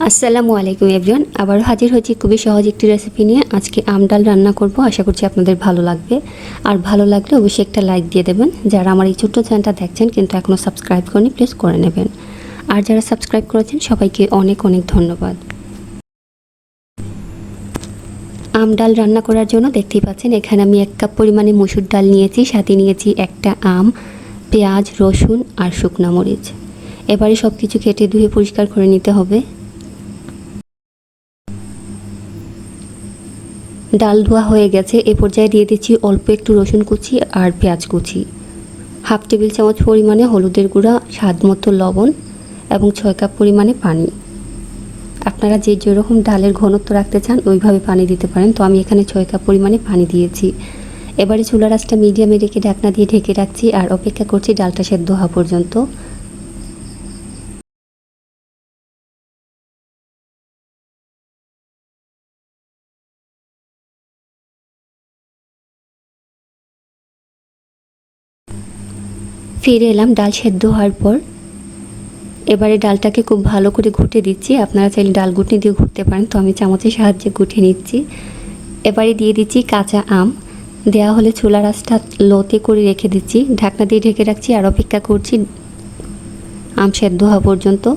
আসসালামু আলাইকুম এভরিওয়ান, আবারও হাজির হয়েছি খুবই সহজ একটি রেসিপি নিয়ে। আজকে আম ডাল রান্না করব। আশা করছি আপনাদের ভালো লাগবে। আর ভালো লাগলে অবশ্যই একটা লাইক দিয়ে দেবেন। যারা আমার এই ছোট্ট চ্যানেলটা দেখছেন কিন্তু এখনও সাবস্ক্রাইব করেনি, প্লিজ করে নেবেন। আর যারা সাবস্ক্রাইব করেছেন সবাইকে অনেক অনেক ধন্যবাদ। আম ডাল রান্না করার জন্য দেখতেই পাচ্ছেন এখানে আমি 1 কাপ পরিমাণে মসুর ডাল নিয়েছি, সাথে নিয়েছি একটা আম, পেঁয়াজ, রসুন আর শুকনা মরিচ। এবারে সব কিছু কেটে ধুয়ে পরিষ্কার করে নিতে হবে। ডাল ধোয়া হয়ে গেছে। এ পর্যায়ে দিয়ে দিচ্ছি অল্প একটু রসুন কুচি আর পেঁয়াজ কুচি, 1/2 টেবিল চামচ পরিমাণে হলুদের গুঁড়া, স্বাদ মতো লবণ এবং 6 কাপ পরিমাণে পানি। আপনারা যে যেরকম ডালের ঘনত্ব রাখতে চান ওইভাবে পানি দিতে পারেন। তো আমি এখানে 6 কাপ পরিমাণে পানি দিয়েছি। এবারে চুলার আঁচটা মিডিয়ামে রেখে ঢাকনা দিয়ে ঢেকে রাখছি আর অপেক্ষা করছি ডালটা সেদ্ধ হওয়া পর্যন্ত। ফিরে এলাম ডাল সেদ্ধ হওয়ার পর। এবারে ডালটাকে খুব ভালো করে ঘুটে দিচ্ছি। আপনারা চাইলে ডাল ঘুটনি দিয়ে ঘুরতে পারেন, তো আমি চামচের সাহায্যে ঘুটে নিচ্ছি। এবারে দিয়ে দিচ্ছি কাঁচা আম। দেওয়া হলে চুলার আঁচটা লোতে করে রেখে দিচ্ছি, ঢাকনা দিয়ে ঢেকে রাখছি আর অপেক্ষা করছি আম সেদ্ধ হওয়া পর্যন্ত।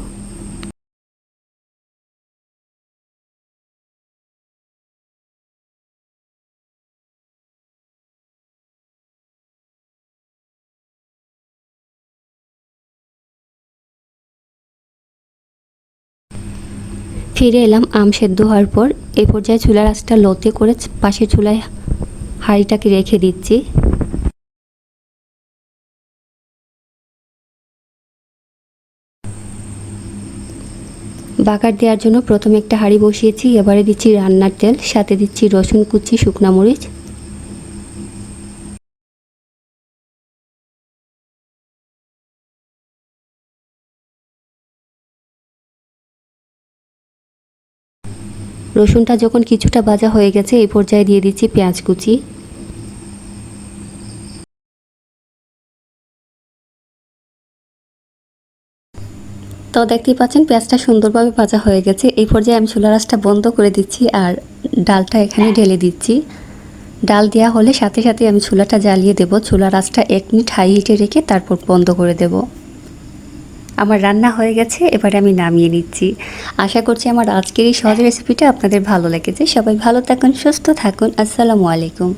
ফিরে এলাম আম সেদ্ধ হওয়ার পর। এই পর্যায়ে চুলার আঁচটা লোতে করে পাশের চুলায় হাঁড়িটাকে রেখে দিচ্ছি। বাগার দেওয়ার জন্য প্রথমে একটা হাঁড়ি বসিয়েছি। এবারে দিচ্ছি রান্নার তেল, সাথে দিচ্ছি রসুন কুচি, শুকনা মরিচ, রসুনটা যখন কিছুটা ভাজা হয়ে গেছে এই পর্যায়ে দিয়ে দিচ্ছি পেঁয়াজ কুচি। তো দেখতেই পাচ্ছেন পেঁয়াজটা সুন্দরভাবে ভাজা হয়ে গেছে। এই পর্যায়ে আমি চুলার আঁচটা বন্ধ করে দিচ্ছি আর ডালটা এখানে ঢেলে দিচ্ছি। ডাল দেওয়া হলে সাথে সাথে আমি চুলাটা জ্বালিয়ে দেব। চুলার আঁচটা 1 মিনিট হাই হিটে রেখে তারপর বন্ধ করে দেব। আমার রান্না হয়ে গেছে, এবারে আমি নামিয়ে নিচ্ছি। আশা করছি আমার আজকের এই সহজ রেসিপিটা আপনাদের ভালো লেগেছে। সবাই ভালো থাকুন, সুস্থ থাকুন। আসসালামু আলাইকুম।